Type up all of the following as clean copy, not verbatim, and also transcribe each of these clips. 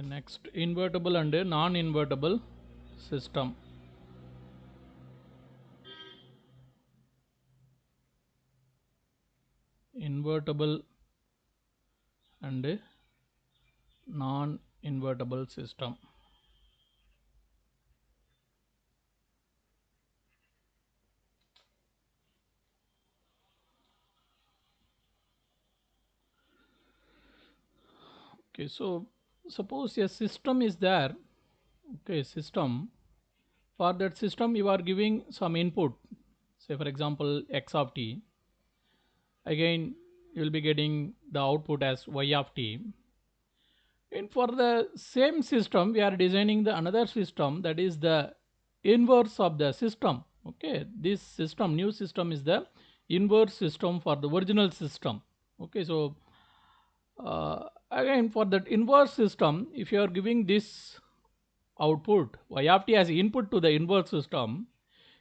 Next, invertible and non-invertible system. Invertible and non-invertible system. Okay, so suppose a system is there. Okay, system. For that system, you are giving some input. Say, for example, x of t. Again, you will be getting the output as y of t. And for the same system, we are designing the another system that is the inverse of the system. Okay, this system, new system, is the inverse system for the original system. Okay, so again for that inverse system, if you are giving this output y of t as input to the inverse system,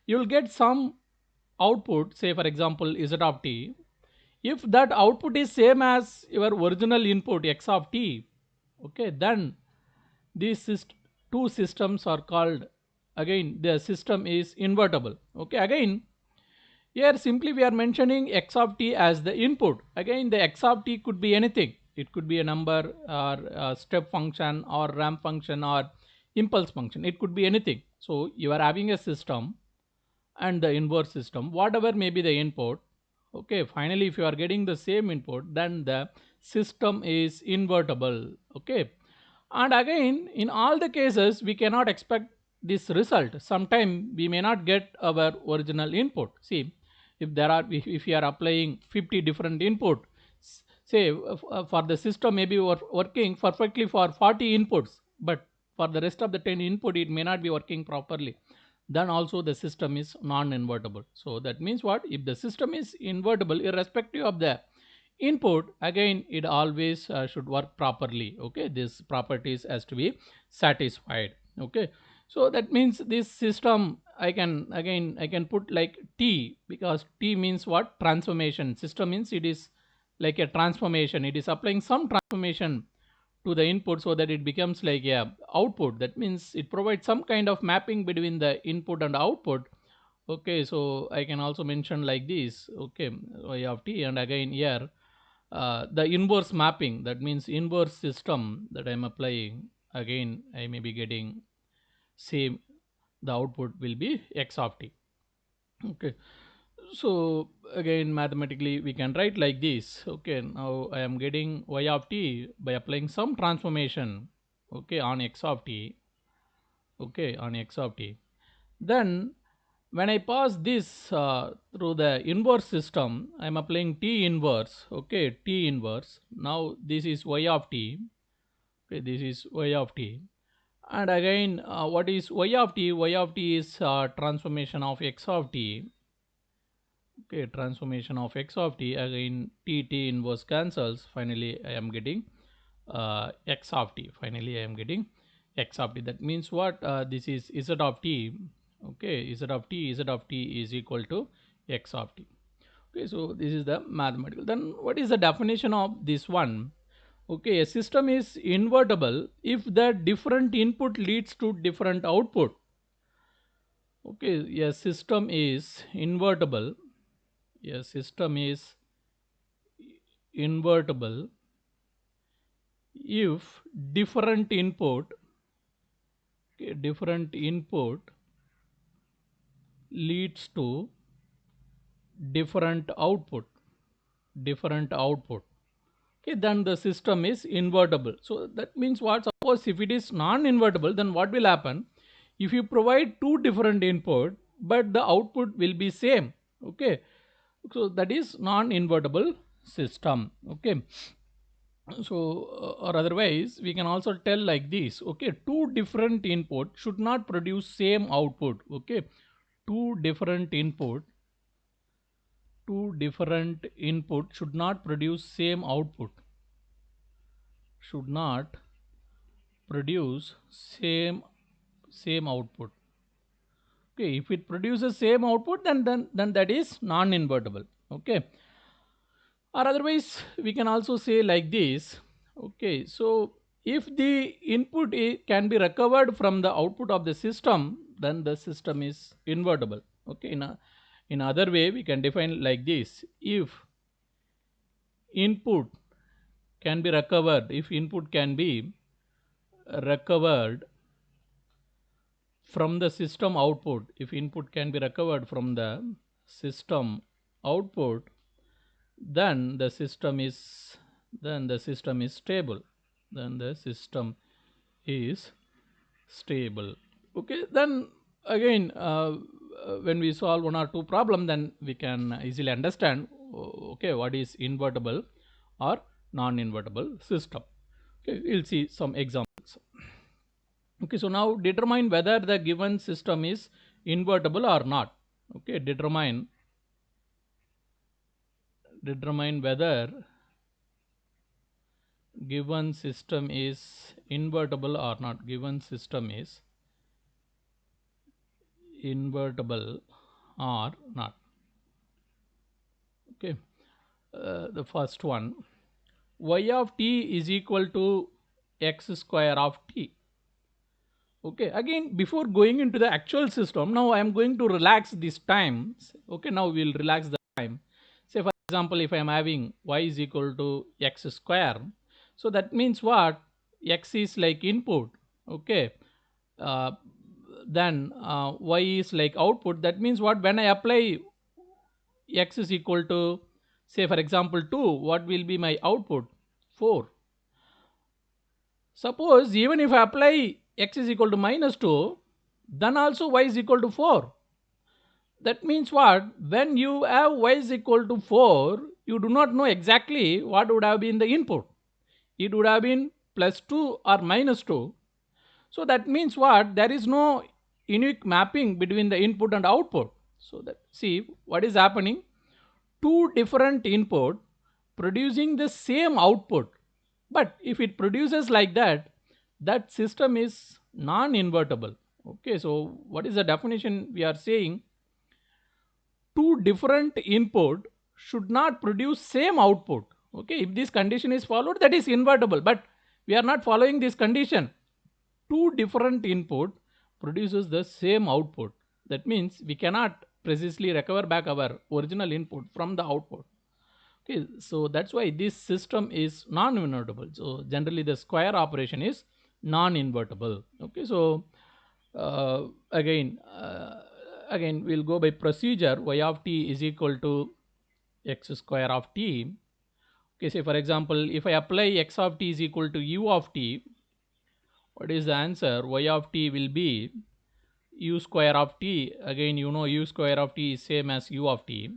you will get some output, say for example z of t. If that output is same as your original input x of t, okay, then these two systems are called, again the system is invertible. Okay, again here simply we are mentioning x of t as the input. Again the x of t could be anything. It could be a number or a step function or ramp function or impulse function. It could be anything. So you are having a system and the inverse system, whatever may be the input. Okay, finally if you are getting the same input, then the system is invertible. Okay, and again in all the cases we cannot expect this result. Sometime we may not get our original input. See, if there are, if we are applying 50 different input, say for the system maybe working perfectly for 40 inputs, but for the rest of the 10 input it may not be working properly, then also the system is non-invertible. So that means what, if the system is invertible irrespective of the input, again it always should work properly. Okay, this properties has to be satisfied. Okay, so that means this system, I can put like t, because t means what, transformation. System means it is like a transformation, it is applying some transformation to the input so that it becomes like a output. That means it provides some kind of mapping between the input and output. Okay, so I can also mention like this. Okay, y of t, and again here the inverse mapping, that means inverse system that I'm applying, again I may be getting same, the output will be x of t. Okay, so again mathematically we can write like this. Okay, now I am getting y of t by applying some transformation, okay, on x of t. Okay, on x of t, then when I pass this through the inverse system, I am applying t inverse. Okay, t inverse. Now this is y of t. Okay, this is y of t. And again, what is y of t? Y of t is transformation of x of t. Okay, transformation of x of t. Again, t inverse cancels. Finally, I am getting x of t. Finally, I am getting x of t. That means what? This is z of t. Okay, z of t is equal to x of t. Okay, so this is the mathematical. Then what is the definition of this one? Okay, a system is invertible if the different input leads to different output. Okay, a system is invertible. A system is invertible if different input, okay, different input leads to different output, different output. Okay, then the system is invertible. So that means what, suppose if it is non-invertible, then what will happen, if you provide two different input but the output will be same. Okay, so that is non-invertible system. Okay, so or otherwise we can also tell like this. Okay, two different input should not produce same output. Okay, two different input, two different input should not produce same output, should not produce same output. Okay, if it produces same output, then that is non-invertible. Okay, or otherwise we can also say like this. Okay, so if the input can be recovered from the output of the system, then the system is invertible. Okay, in other way we can define like this: if input can be recovered, if input can be recovered from the system output, if input can be recovered from the system output, then the system is stable, then the system is stable. Okay, then again when we solve one or two problem, then we can easily understand okay, what is invertible or non-invertible system. Okay, we'll see some examples. Okay, so now determine whether the given system is invertible or not. Okay, determine whether given system is invertible or not. Given system is invertible or not. Okay, the first one, y of t is equal to x square of t. Okay, again before going into the actual system, now I am going to relax these times. Okay, now we'll relax the time. Say for example, if I am having y is equal to x square, so that means what, x is like input. Okay, uh, then y is like output. That means what, when I apply x is equal to, say for example 2, what will be my output? 4. Suppose even if I apply x is equal to minus 2, then also y is equal to 4. That means what, when you have y is equal to 4, you do not know exactly what would have been the input. It would have been plus 2 or minus 2. So that means what, there is no unique mapping between the input and output. So that, see what is happening, two different input producing the same output, but if it produces like that, that system is non-invertible. Okay, so what is the definition we are saying? Two different input should not produce same output. Okay, if this condition is followed, that is invertible, but we are not following this condition. Two different input produces the same output. That means we cannot precisely recover back our original input from the output. Okay, so that's why this system is non-invertible. So generally the square operation is non-invertible. Okay, so again we'll go by procedure. Y of t is equal to x square of t. Okay, say for example, if I apply x of t is equal to u of t, what is the answer? Y of t will be u square of t. Again, you know u square of t is same as u of t.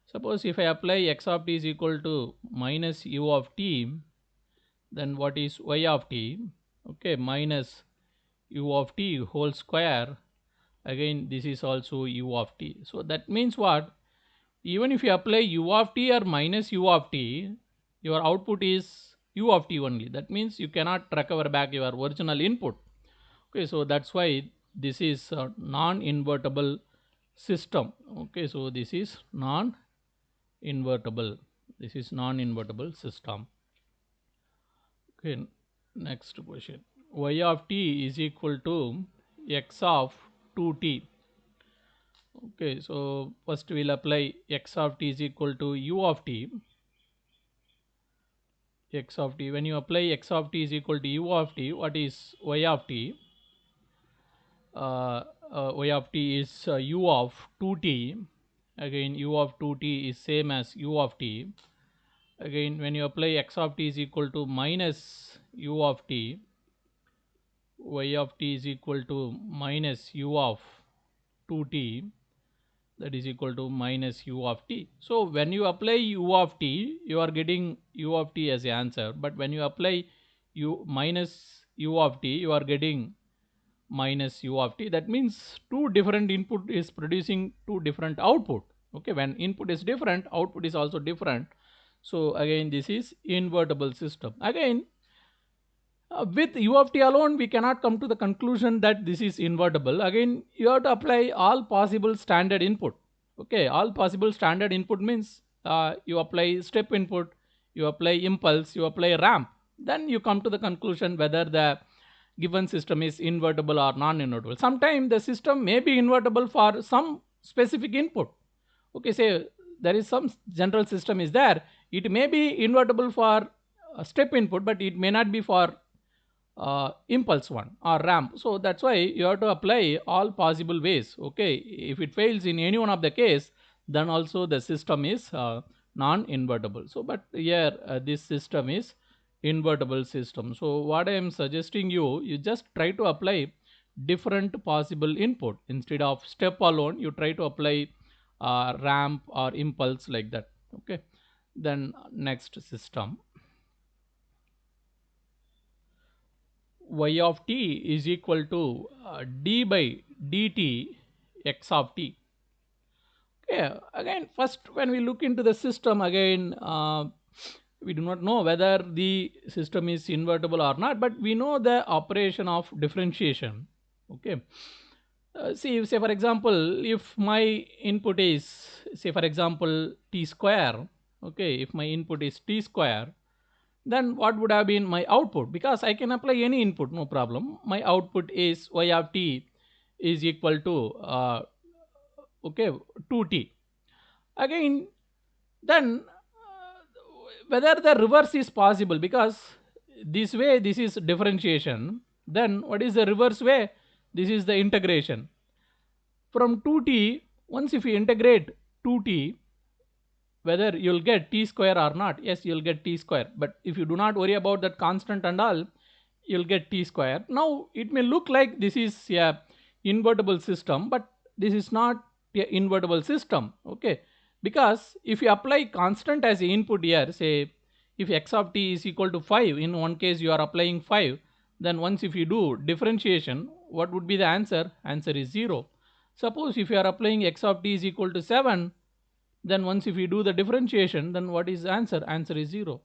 Suppose if I apply x of t is equal to minus u of t, then what is y of t? Okay, minus u of t whole square. Again, this is also u of t. So that means what? Even if you apply u of t or minus u of t, your output is u of t only. That means you cannot recover back your original input. Okay, so that's why this is a non-invertible system. Okay, so this is non-invertible. This is non-invertible system. Okay, next question. Y of t is equal to x of 2t. Okay, so first we'll apply x of t is equal to u of t. X of t, when you apply x of t is equal to u of t, what is y of t? Y of t is u of 2t. Again, u of 2t is same as u of t. Again, when you apply x of t is equal to minus u of t, y of t is equal to minus u of 2t, that is equal to minus u of t. So when you apply u of t, you are getting u of t as the answer, but when you apply u minus u of t, you are getting minus u of t. That means two different input is producing two different output. Okay, when input is different, output is also different. So again, this is invertible system. Again, with u of t alone, we cannot come to the conclusion that this is invertible. Again, you have to apply all possible standard input. Okay, all possible standard input means you apply step input, you apply impulse, you apply ramp. then you come to the conclusion whether the given system is invertible or non-invertible. Sometimes the system may be invertible for some specific input. Okay, say there is some general system is there, it may be invertible for a step input, but it may not be for impulse one or ramp. So that's why you have to apply all possible ways. Okay, if it fails in any one of the case, then also the system is non-invertible. So but here this system is invertible system. So what I am suggesting you just try to apply different possible input. Instead of step alone, you try to apply ramp or impulse, like that. Okay, then next system, y of t is equal to d by dt x of t. Okay, again, first when we look into the system, again we do not know whether the system is invertible or not, but we know the operation of differentiation. Okay, see, say for example, if my input is, say for example, t square. Okay, if my input is t square, then what would have been my output? Because I can apply any input, no problem. My output is y of t is equal to okay 2t. Again, then whether the reverse is possible, because this way this is differentiation, then what is the reverse way? This is the integration from 2t. Once if you integrate 2t, whether you'll get t square or not, yes, you'll get t square, but if you do not worry about that constant and all, you'll get t square. Now it may look like this is a invertible system, but this is not a invertible system. Okay, because if you apply constant as the input here, say if x of t is equal to 5, in one case you are applying 5, then once if you do differentiation, what would be the answer? Answer is 0. Suppose if you are applying x of t is equal to 7, then once if you do the differentiation, then what is the answer? Answer is 0.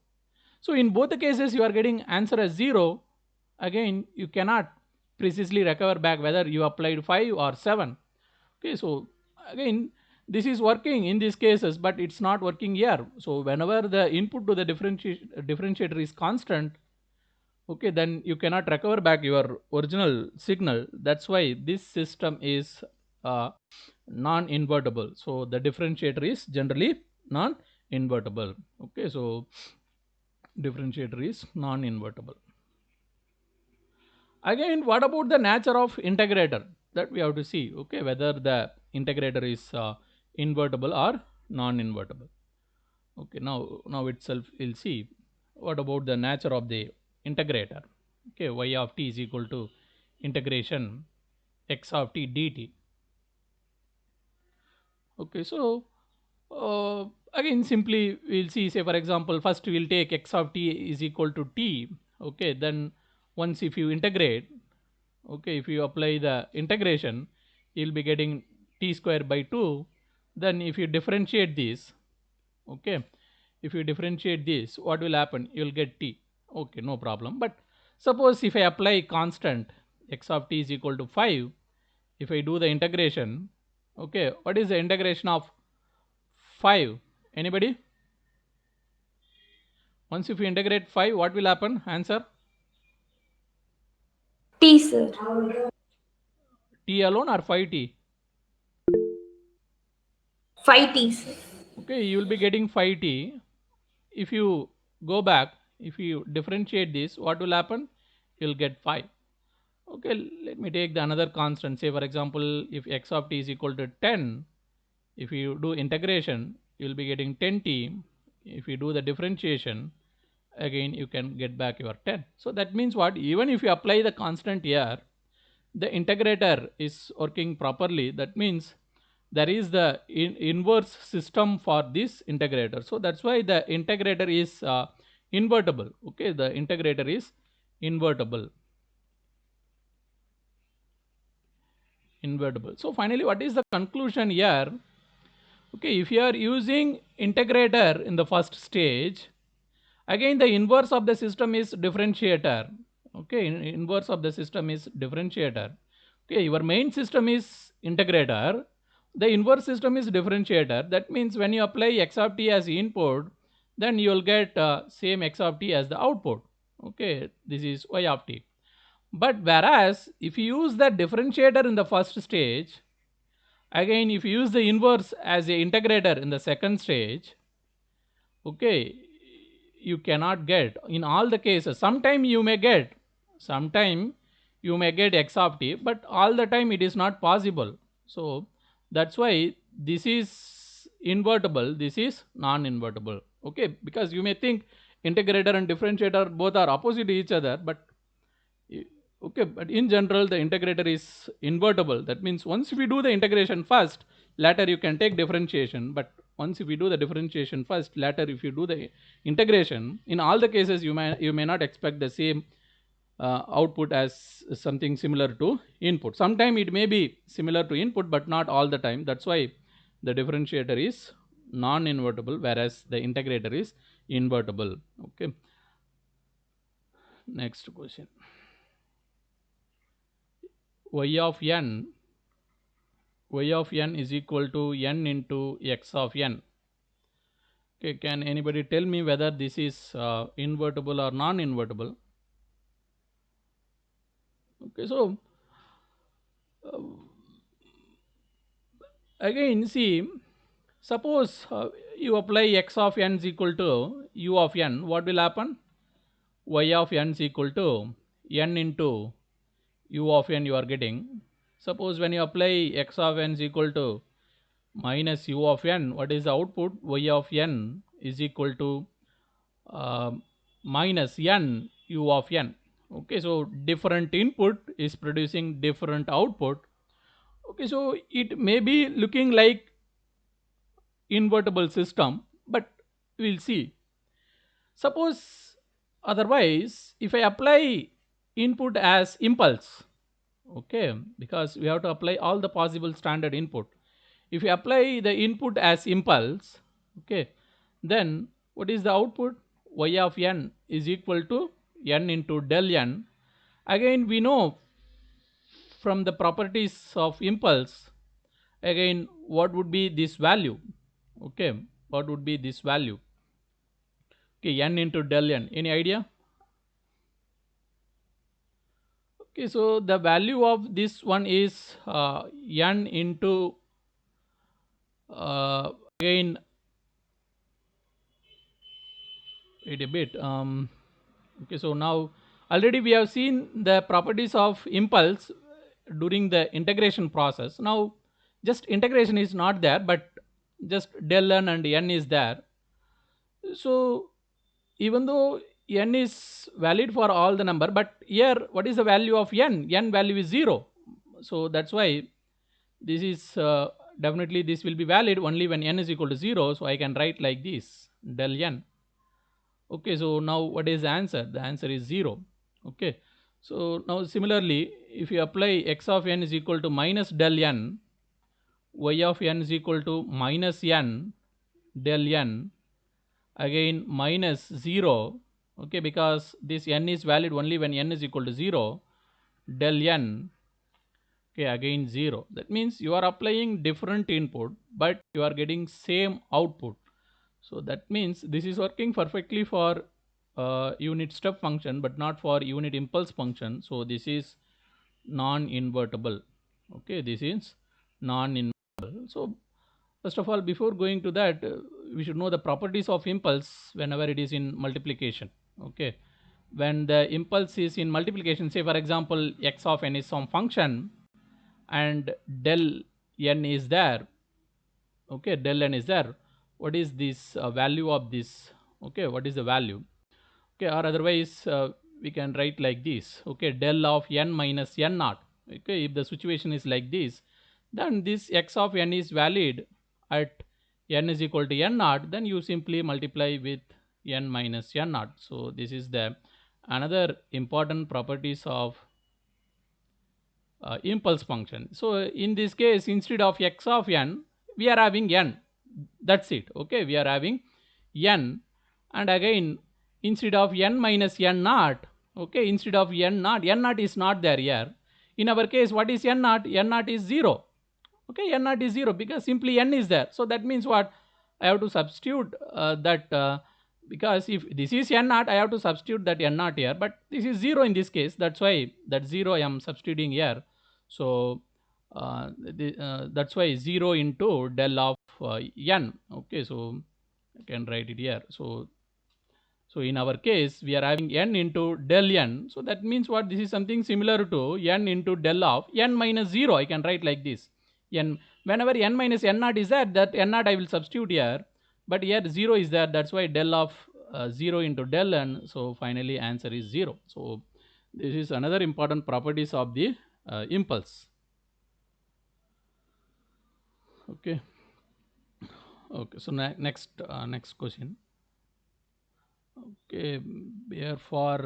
So in both the cases you are getting answer as 0. Again, you cannot precisely recover back whether you applied 5 or 7. Okay, so again, this is working in these cases, but it's not working here. So whenever the input to the differentiator is constant, okay, then you cannot recover back your original signal. That's why this system is non-invertible. So the differentiator is generally non-invertible. Okay, so differentiator is non-invertible. Again, what about the nature of integrator? That we have to see. Okay, whether the integrator is invertible or non-invertible. Okay, now itself we'll see what about the nature of the integrator. Okay, y of t is equal to integration x of t dt. Okay, so again simply we'll see, say for example, first we'll take x of t is equal to t. Okay, then once if you integrate, okay, if you apply the integration, you'll be getting t square by 2. Then if you differentiate this, okay, if you differentiate this, what will happen? You'll get t. Okay, no problem. But suppose if I apply constant x of t is equal to 5, if I do the integration, okay, what is the integration of 5? Anybody? Once if you integrate 5, what will happen? Answer? T, sir. T alone or 5t? 5T, sir. Okay, you will be getting 5t. If you go back, if you differentiate this, what will happen? You'll get 5. Okay, let me take the another constant. Say for example, if x of t is equal to 10, if you do integration, you'll be getting 10t. If you do the differentiation, again you can get back your 10. So that means what? Even if you apply the constant here, the integrator is working properly. That means there is the inverse system for this integrator. So that's why the integrator is invertible. Okay, the integrator is invertible. So finally, what is the conclusion here? Okay, if you are using integrator in the first stage, again the inverse of the system is differentiator. Okay, inverse of the system is differentiator. Okay, your main system is integrator, the inverse system is differentiator. That means when you apply x of t as input, then you will get same x of t as the output. Okay, this is y of t. But whereas if you use the differentiator in the first stage, again if you use the inverse as a integrator in the second stage, okay, you cannot get in all the cases. Sometime you may get x of t, but all the time it is not possible. So that's why this is invertible, this is non-invertible. Okay, because you may think integrator and differentiator both are opposite to each other, but okay, but in general the integrator is invertible. That means once if you do the integration first, later you can take differentiation. But once if you do the differentiation first, later if you do the integration, in all the cases you may not expect the same output as something similar to input. Sometime it may be similar to input, but not all the time. That's why the differentiator is non-invertible, whereas the integrator is invertible. Okay, next question. Y of n is equal to n into x of n. Okay, can anybody tell me whether this is invertible or non-invertible? Okay, so uh, again see, suppose you apply x of n is equal to u of n, what will happen? Y of n is equal to n into u of n you are getting. Suppose when you apply x of n is equal to minus u of n, what is the output? Y of n is equal to uh, minus n u of n. Okay, so different input is producing different output. Okay, so it may be looking like invertible system, but we'll see. Suppose otherwise, if I apply input as impulse, okay, because we have to apply all the possible standard input. If you apply the input as impulse, okay, then what is the output? Y of n is equal to n into del n. Again we know from the properties of impulse, again what would be this value? Okay, what would be this value? Okay, n into del n, any idea? Okay, so the value of this one is n into again wait a bit. Okay, so now already we have seen the properties of impulse during the integration process. Now just integration is not there, but just del n and n is there. So even though n is valid for all the number, but here what is the value of n? N value is 0. So that's why this is definitely this will be valid only when n is equal to 0. So I can write like this, del n. Okay, so now what is the answer? The answer is 0. Okay, so now similarly if you apply x of n is equal to minus del n, y of n is equal to minus n del n, again minus 0. Okay, because this n is valid only when n is equal to 0, del n, okay, again 0. That means you are applying different input, but you are getting same output. So that means this is working perfectly for unit step function, but not for unit impulse function. So this is non-invertible. Okay, this is non-invertible. So first of all, before going to that, we should know the properties of impulse whenever it is in multiplication. Okay, when the impulse is in multiplication, say for example x of n is some function and del n is there. Okay, del n is there. What is this value of this? Okay, what is the value? Okay, or otherwise we can write like this. Okay, del of n minus n naught. Okay, if the situation is like this, then this x of n is valid at n is equal to n naught, then you simply multiply with n minus n naught. So this is the another important properties of impulse function. So in this case, instead of x of n, we are having n. That's it. Okay, we are having n, and again instead of n minus n naught, okay, instead of n naught is not there here. In our case, what is n naught? N naught is 0. Okay, n naught is 0 because simply n is there. So that means what? I have to substitute that because if this is n naught, I have to substitute that n naught here, but this is 0 in this case, that's why that 0 I am substituting here. So that's why 0 into del of n. Okay, so I can write it here. So in our case, we are having n into del n. So that means what? This is something similar to n into del of n minus 0. I can write like this. N, whenever n minus n naught is there, that n naught I will substitute here. But here 0 is there. That's why del of 0 into del n. So finally answer is 0. So this is another important properties of the impulse. Okay. Okay. So next question. Okay, here for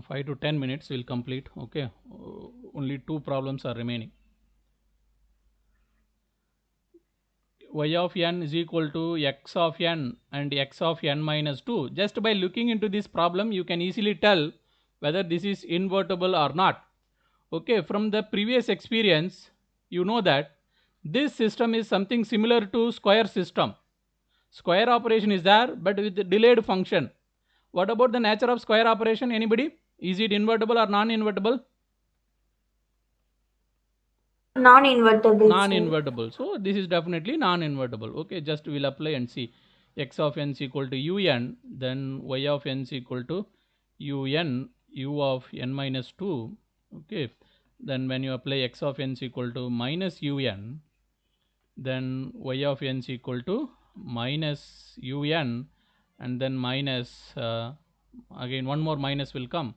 5 to 10 minutes we'll complete. Okay, only 2 problems are remaining. Y of n is equal to x of n and x of n minus 2. Just by looking into this problem, you can easily tell whether this is invertible or not. Okay, from the previous experience, you know that this system is something similar to square system. Square operation is there, but with the delayed function. What about the nature of square operation? Anybody? Is it invertible or non-invertible? Non-invertible, sir. Non-invertible. So this is definitely non-invertible. Okay, just we'll apply and see. X of n is equal to un, then y of n is equal to un, u of n minus 2. Okay, then when you apply x of n is equal to minus un, then y of n is equal to minus un, and then minus again one more minus will come.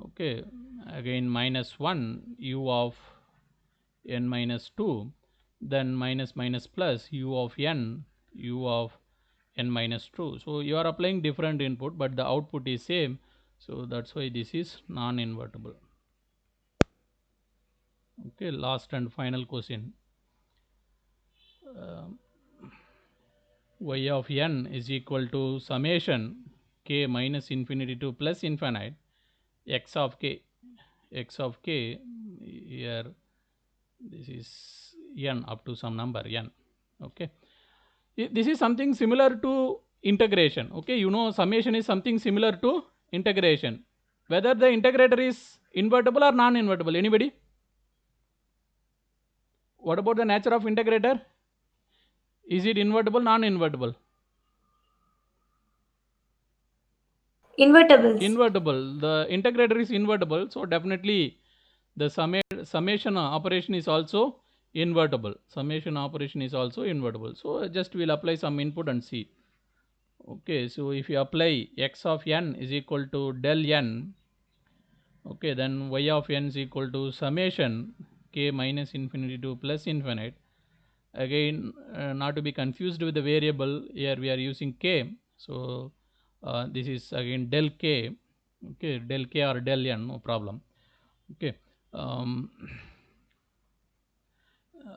Okay, again minus 1 u of n minus 2, then minus minus plus u of n minus 2. So you are applying different input, but the output is same. So that's why this is non-invertible. Okay, last and final question. Y of n is equal to summation k minus infinity to plus infinite x of k. X of k, here this is n up to some number n. Okay, this is something similar to integration. Okay, you know summation is something similar to integration. Whether the integrator is invertible or non-invertible, anybody? What about the nature of integrator? Is it invertible, non-invertible? Invertible. Invertible. The integrator is invertible, so definitely the summation operation is also invertible. Summation operation is also invertible. So just we'll apply some input and see. Okay, so if you apply x of n is equal to del n, okay, then y of n is equal to summation k minus infinity to plus infinite. Again, not to be confused with the variable, here we are using k. So this is again del k. Okay, del k or del n, no problem. Okay,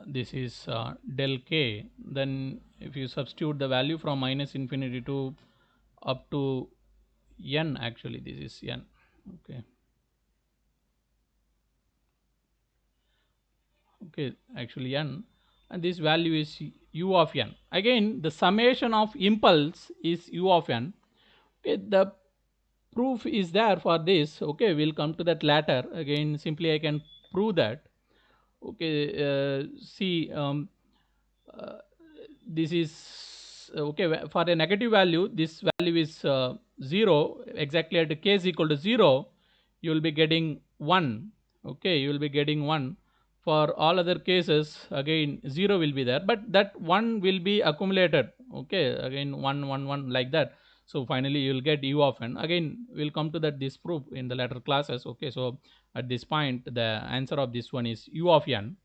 this is del k. Then if you substitute the value from minus infinity to up to n, actually this is n. Okay, okay, actually n, and this value is u of n. Again, the summation of impulse is u of n. Okay, the proof is there for this. Okay, we'll come to that later. Again, simply I can prove that. Okay, see, this is okay for a negative value. This value is 0. Exactly at k is equal to 0, you will be getting 1. Okay, you will be getting 1. For all other cases, again 0 will be there, but that 1 will be accumulated. Okay, again 1 1 1 like that. So finally you will get u of n. Again we'll come to that this proof in the later classes. Okay, so at this point the answer of this one is u of n.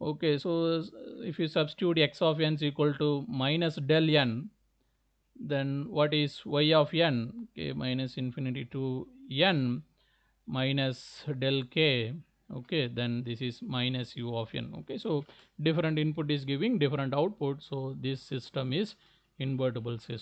Okay, so if you substitute x of n is equal to minus del n, then what is y of n? Okay, minus infinity to n minus del k. Okay, then this is minus u of n. Okay, so different input is giving different output. So this system is invertible system.